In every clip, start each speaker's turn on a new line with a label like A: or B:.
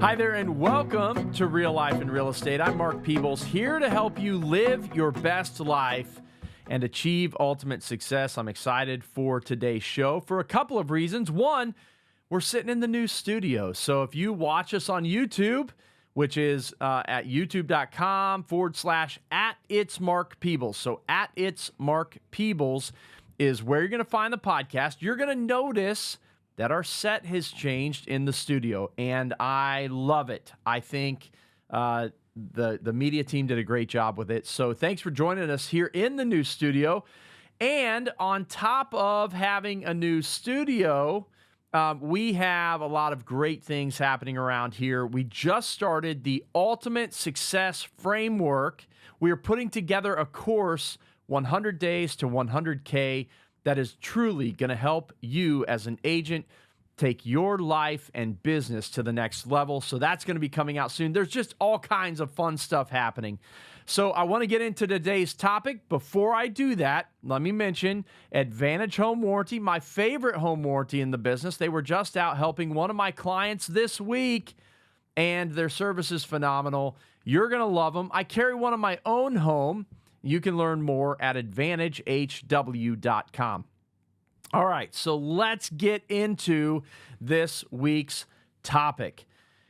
A: Hi there, and welcome to Real Life in Real Estate. I'm Mark Peebles, here to help you live your best life and achieve ultimate success. I'm excited for today's show for a couple of reasons. One, we're sitting in the new studio. So if you watch us on YouTube, which is at youtube.com/@itsmarkpeebles. So @itsmarkpeebles is where you're going to find the podcast. You're going to notice that our set has changed in the studio, and I love it. I think the media team did a great job with it. So thanks for joining us here in the new studio. And on top of having a new studio, we have a lot of great things happening around here. We just started the Ultimate Success Framework. We are putting together a course, 100 Days to 100K, that is truly going to help you as an agent take your life and business to the next level. So that's going to be coming out soon. There's just all kinds of fun stuff happening. So I want to get into today's topic. Before I do that, let me mention Advantage Home Warranty, my favorite home warranty in the business. They were just out helping one of my clients this week, and their service is phenomenal. You're going to love them. I carry one of my own home. You can learn more at AdvantageHW.com. All right, so let's get into this week's topic.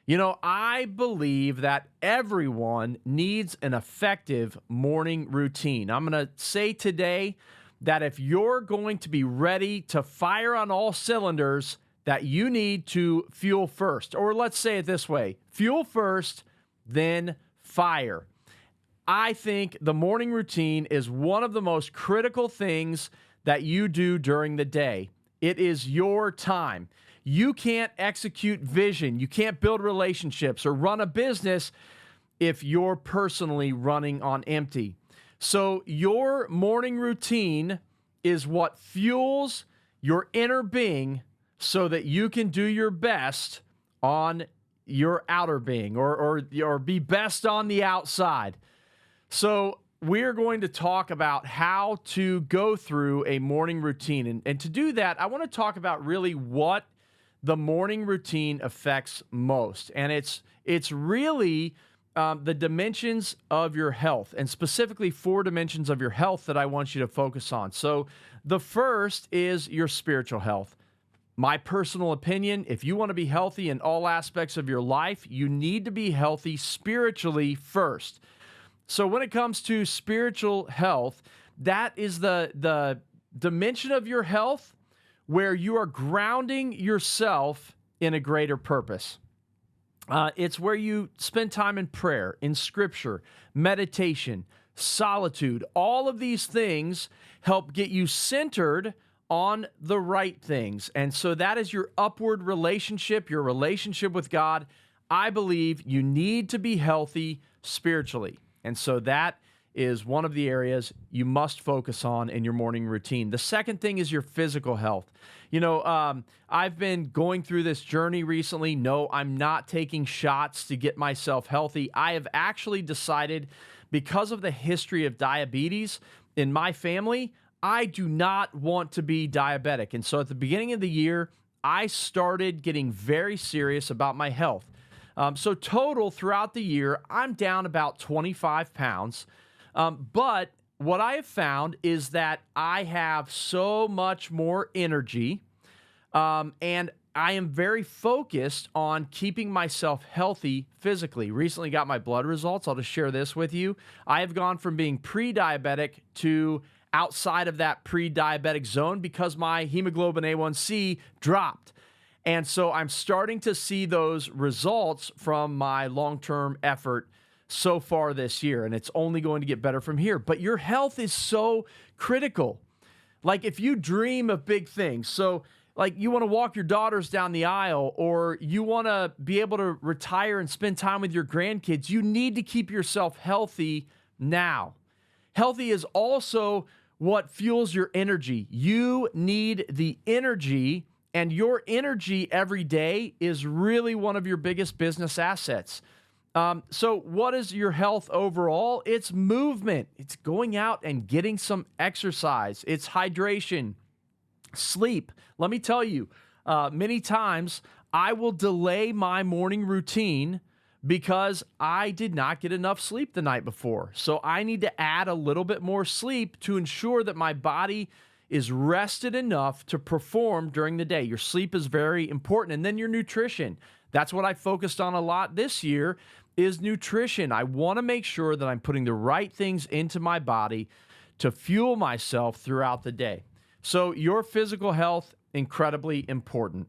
A: You know, I believe that everyone needs an effective morning routine. I'm going to say today that if you're going to be ready to fire on all cylinders, that you need to fuel first. Or let's say it this way, fuel first, then fire. I think the morning routine is one of the most critical things that you do during the day. It is your time. You can't execute vision. You can't build relationships or run a business if you're personally running on empty. So your morning routine is what fuels your inner being so that you can do your best on your outer being or be best on the outside. So we're going to talk about how to go through a morning routine. And to do that, I want to talk about really what the morning routine affects most. And it's really the dimensions of your health, and specifically 4 dimensions of your health that I want you to focus on. So the first is your spiritual health. My personal opinion, if you want to be healthy in all aspects of your life, you need to be healthy spiritually first. So when it comes to spiritual health, that is the dimension of your health where you are grounding yourself in a greater purpose. It's where you spend time in prayer, in scripture, meditation, solitude. All of these things help get you centered on the right things. And so that is your upward relationship, your relationship with God. I believe you need to be healthy spiritually. And so that is one of the areas you must focus on in your morning routine. The second thing is your physical health. You know, I've been going through this journey recently. No, I'm not taking shots to get myself healthy. I have actually decided, because of the history of diabetes in my family, I do not want to be diabetic. And so at the beginning of the year, I started getting very serious about my health. So total throughout the year, I'm down about 25 pounds. But what I have found is that I have so much more energy, and I am very focused on keeping myself healthy physically. Recently got my blood results. I'll just share this with you. I have gone from being pre-diabetic to outside of that pre-diabetic zone because my hemoglobin A1C dropped. And so I'm starting to see those results from my long-term effort so far this year, and it's only going to get better from here. But your health is so critical. Like if you dream of big things, so like you want to walk your daughters down the aisle, or you want to be able to retire and spend time with your grandkids, you need to keep yourself healthy now. Healthy is also what fuels your energy. You need the energy. And your energy every day is really one of your biggest business assets. So what is your health overall? It's movement. It's going out and getting some exercise. It's hydration, sleep. Let me tell you, many times I will delay my morning routine because I did not get enough sleep the night before. So I need to add a little bit more sleep to ensure that my body is rested enough to perform during the day. Your sleep is very important. And then your nutrition. That's what I focused on a lot this year is nutrition. I want to make sure that I'm putting the right things into my body to fuel myself throughout the day. So your physical health, incredibly important.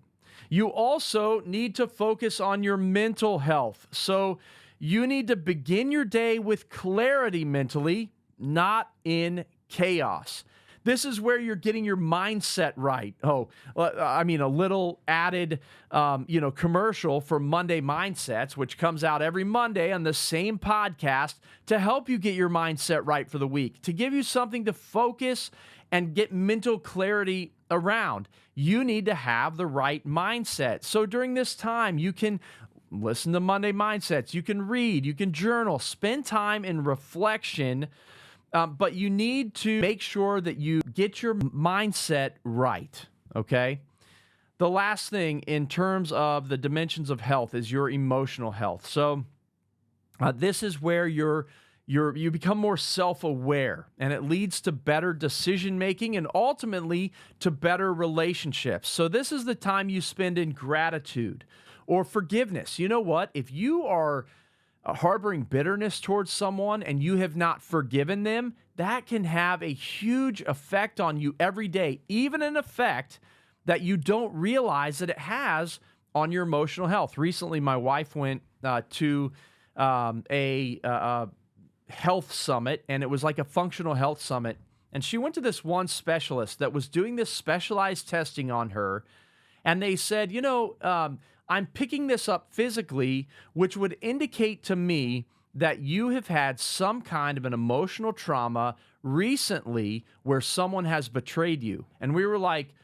A: You also need to focus on your mental health. So you need to begin your day with clarity mentally, not in chaos. This is where you're getting your mindset right. A little added, commercial for Monday Mindsets, which comes out every Monday on the same podcast to help you get your mindset right for the week, to give you something to focus and get mental clarity around. You need to have the right mindset. So during this time, you can listen to Monday Mindsets, you can read, you can journal, spend time in reflection. But you need to make sure that you get your mindset right, okay? The last thing in terms of the dimensions of health is your emotional health. So this is where you become more self-aware, and it leads to better decision-making and ultimately to better relationships. So this is the time you spend in gratitude or forgiveness. You know what? If you are harboring bitterness towards someone and you have not forgiven them, that can have a huge effect on you every day, even an effect that you don't realize that it has on your emotional health. Recently, my wife went to a health summit, and it was like a functional health summit. And she went to this one specialist that was doing this specialized testing on her. And they said, I'm picking this up physically, which would indicate to me that you have had some kind of an emotional trauma recently where someone has betrayed you. And we were like,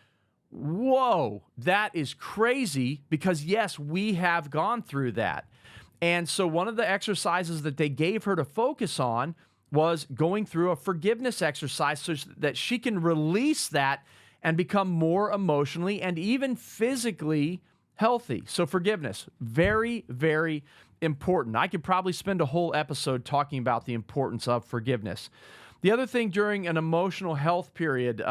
A: whoa, that is crazy, because yes, we have gone through that. And so one of the exercises that they gave her to focus on was going through a forgiveness exercise so that she can release that and become more emotionally and even physically healthy. So forgiveness, very, very important. I could probably spend a whole episode talking about the importance of forgiveness. The other thing during an emotional health period,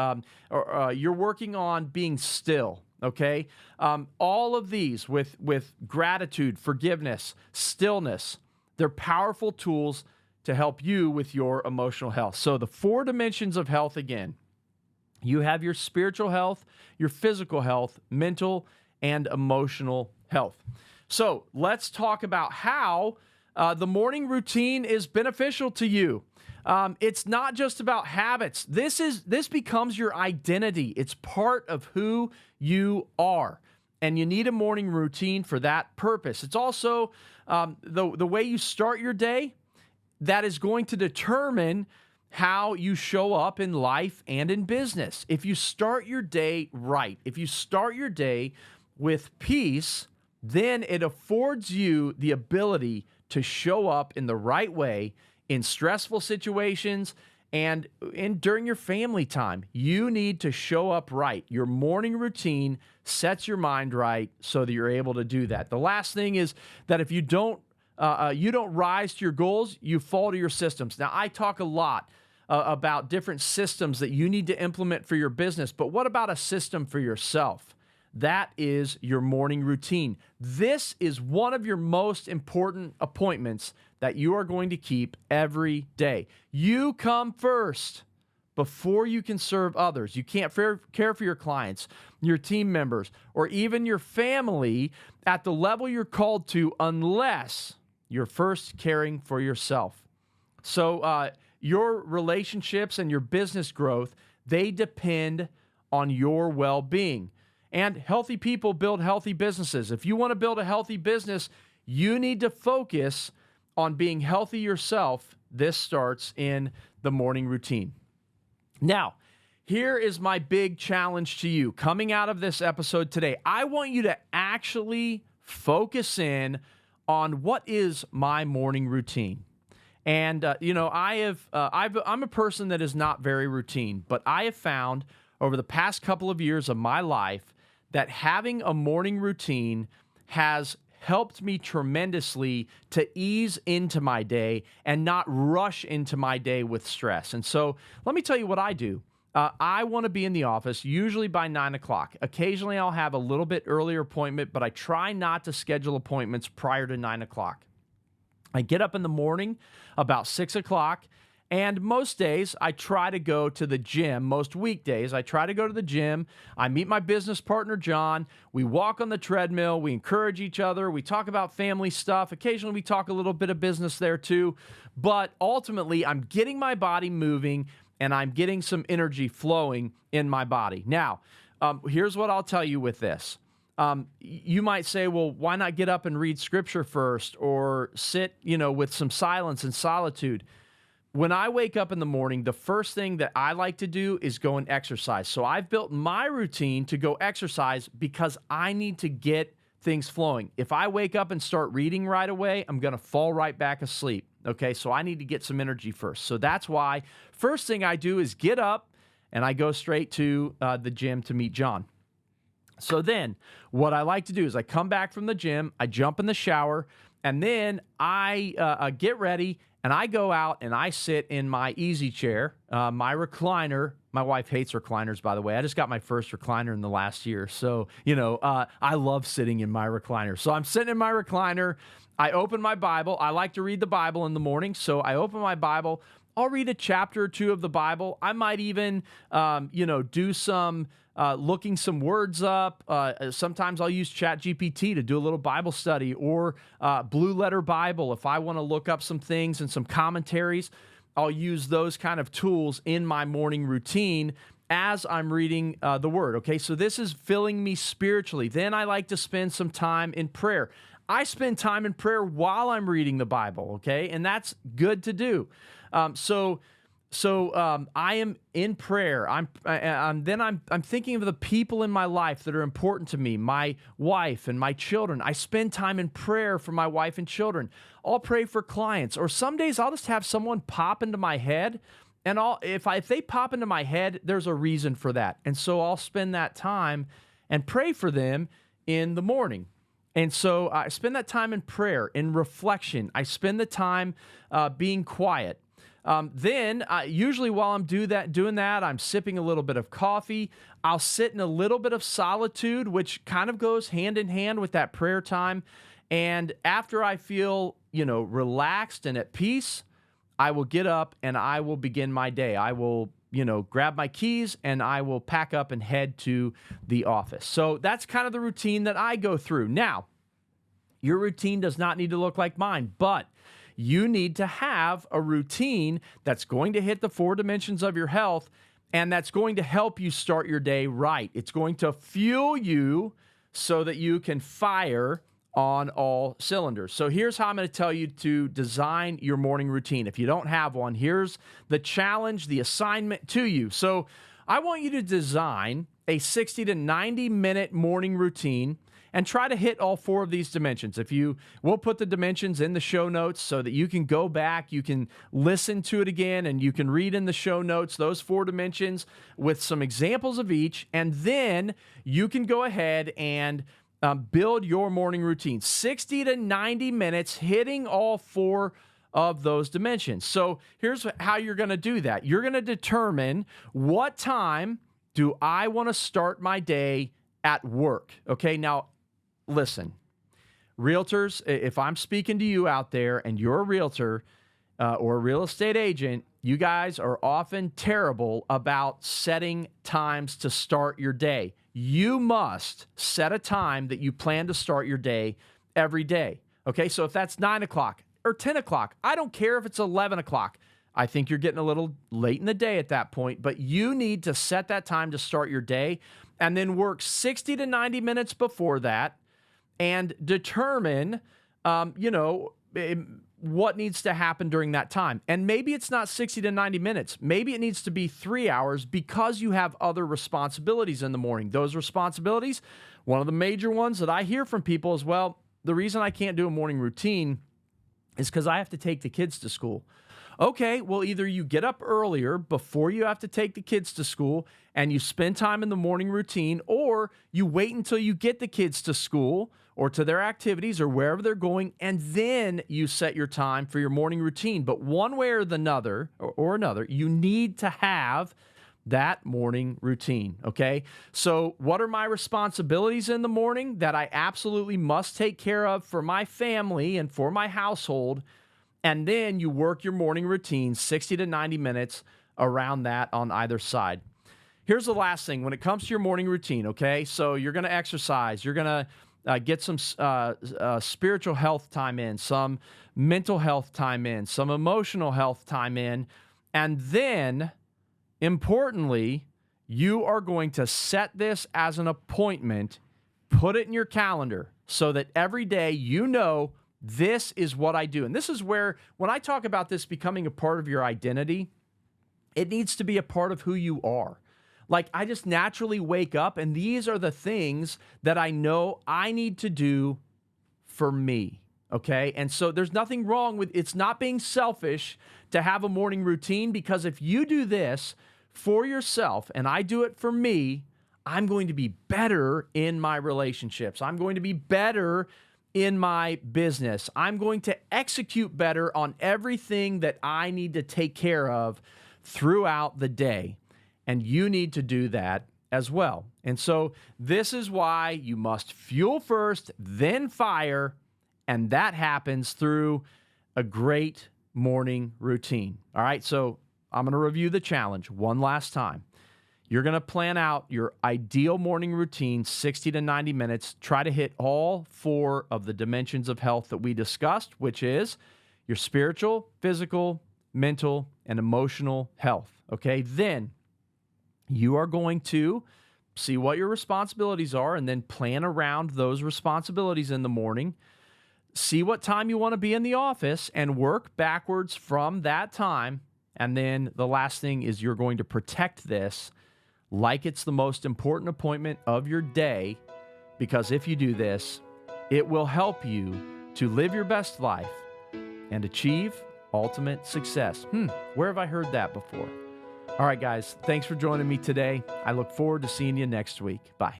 A: you're working on being still, okay? All of these with gratitude, forgiveness, stillness, they're powerful tools to help you with your emotional health. So the 4 dimensions of health again, you have your spiritual health, your physical health, mental and emotional health. So let's talk about how the morning routine is beneficial to you. It's not just about habits. This becomes your identity. It's part of who you are. And you need a morning routine for that purpose. It's also the way you start your day that is going to determine how you show up in life and in business. If you start your day right, if you start your day with peace, then it affords you the ability to show up in the right way in stressful situations and during your family time. You need to show up right. Your morning routine sets your mind right so that you're able to do that. The last thing is that if you don't rise to your goals, you fall to your systems. Now, I talk a lot about different systems that you need to implement for your business, but what about a system for yourself? That is your morning routine. This is one of your most important appointments that you are going to keep every day. You come first before you can serve others. You can't care for your clients, your team members, or even your family at the level you're called to unless you're first caring for yourself. So your relationships and your business growth, they depend on your well-being. And healthy people build healthy businesses. If you want to build a healthy business, you need to focus on being healthy yourself. This starts in the morning routine. Now, here is my big challenge to you coming out of this episode today. I want you to actually focus in on what is my morning routine. And, I'm a person that is not very routine, but I have found over the past couple of years of my life that having a morning routine has helped me tremendously to ease into my day and not rush into my day with stress. And so let me tell you what I do. I want to be in the office usually by 9 o'clock. Occasionally I'll have a little bit earlier appointment, but I try not to schedule appointments prior to 9 o'clock. I get up in the morning about 6 o'clock, and most days I try to go to the gym. Most weekdays I try to go to the gym. I meet my business partner, John. We walk on the treadmill. We encourage each other. We talk about family stuff. Occasionally we talk a little bit of business there too. But ultimately, I'm getting my body moving and I'm getting some energy flowing in my body. Now, here's what I'll tell you with this. You might say, well, why not get up and read scripture first or sit, with some silence and solitude? When I wake up in the morning, the first thing that I like to do is go and exercise. So I've built my routine to go exercise because I need to get things flowing. If I wake up and start reading right away, I'm going to fall right back asleep. Okay, so I need to get some energy first. So that's why first thing I do is get up and I go straight to the gym to meet John. So then what I like to do is I come back from the gym, I jump in the shower, and then I get ready and I go out and I sit in my easy chair, my recliner. My wife hates recliners, by the way. I just got my first recliner in the last year. So, I love sitting in my recliner. So I'm sitting in my recliner. I open my Bible. I like to read the Bible in the morning. So I open my Bible. I'll read a chapter or two of the Bible. I might even, do some looking some words up. Sometimes I'll use ChatGPT to do a little Bible study or Blue Letter Bible. If I want to look up some things and some commentaries, I'll use those kind of tools in my morning routine as I'm reading the Word. Okay, so this is filling me spiritually. Then I like to spend some time in prayer. I spend time in prayer while I'm reading the Bible, okay? And that's good to do. So I am in prayer. I'm thinking of the people in my life that are important to me, my wife and my children. I spend time in prayer for my wife and children. I'll pray for clients, or some days I'll just have someone pop into my head, and if they pop into my head, there's a reason for that. And so I'll spend that time and pray for them in the morning. And so I spend that time in prayer, in reflection. I spend the time being quiet. Then usually while I'm doing that, I'm sipping a little bit of coffee. I'll sit in a little bit of solitude, which kind of goes hand in hand with that prayer time. And after I feel, relaxed and at peace, I will get up and I will begin my day. I will, grab my keys and I will pack up and head to the office. So that's kind of the routine that I go through. Now, your routine does not need to look like mine, but you need to have a routine that's going to hit the 4 dimensions of your health and that's going to help you start your day right. It's going to fuel you so that you can fire on all cylinders. So here's how I'm going to tell you to design your morning routine. If you don't have one, here's the challenge, the assignment to you. So I want you to design a 60 to 90 minute morning routine and try to hit all 4 of these dimensions. We'll put the dimensions in the show notes so that you can go back, you can listen to it again, and you can read in the show notes those 4 dimensions with some examples of each, and then you can go ahead and build your morning routine. 60 to 90 minutes hitting all 4 of those dimensions. So here's how you're going to do that. You're going to determine what time do I want to start my day at work. Okay, now listen, realtors, if I'm speaking to you out there and you're a realtor or a real estate agent, you guys are often terrible about setting times to start your day. You must set a time that you plan to start your day every day. Okay, so if that's 9 o'clock or 10 o'clock, I don't care if it's 11 o'clock. I think you're getting a little late in the day at that point, but you need to set that time to start your day and then work 60 to 90 minutes before that and determine, what needs to happen during that time. And maybe it's not 60 to 90 minutes. Maybe it needs to be 3 hours because you have other responsibilities in the morning. Those responsibilities, one of the major ones that I hear from people is, well, the reason I can't do a morning routine is because I have to take the kids to school. Okay, well, either you get up earlier before you have to take the kids to school and you spend time in the morning routine, or you wait until you get the kids to school or to their activities or wherever they're going, and then you set your time for your morning routine. But one way or another, you need to have that morning routine, okay? So what are my responsibilities in the morning that I absolutely must take care of for my family and for my household? And then you work your morning routine 60 to 90 minutes around that on either side. Here's the last thing when it comes to your morning routine, okay? So you're going to exercise. You're going to get some spiritual health time in, some mental health time in, some emotional health time in. And then, importantly, you are going to set this as an appointment, put it in your calendar so that every day you know this is what I do. And this is where, when I talk about this becoming a part of your identity, it needs to be a part of who you are. Like, I just naturally wake up, and these are the things that I know I need to do for me, okay? And so there's nothing wrong with, it's not being selfish to have a morning routine, because if you do this for yourself, and I do it for me, I'm going to be better in my relationships. I'm going to be better in my business. I'm going to execute better on everything that I need to take care of throughout the day. And you need to do that as well. And so this is why you must fuel first, then fire, and that happens through a great morning routine. All right, so I'm going to review the challenge one last time. You're going to plan out your ideal morning routine, 60 to 90 minutes. Try to hit all 4 of the dimensions of health that we discussed, which is your spiritual, physical, mental, and emotional health. Okay, then you are going to see what your responsibilities are and then plan around those responsibilities in the morning. See what time you want to be in the office and work backwards from that time. And then the last thing is you're going to protect this like it's the most important appointment of your day, because if you do this, it will help you to live your best life and achieve ultimate success. Where have I heard that before? All right, guys, thanks for joining me today. I look forward to seeing you next week. Bye.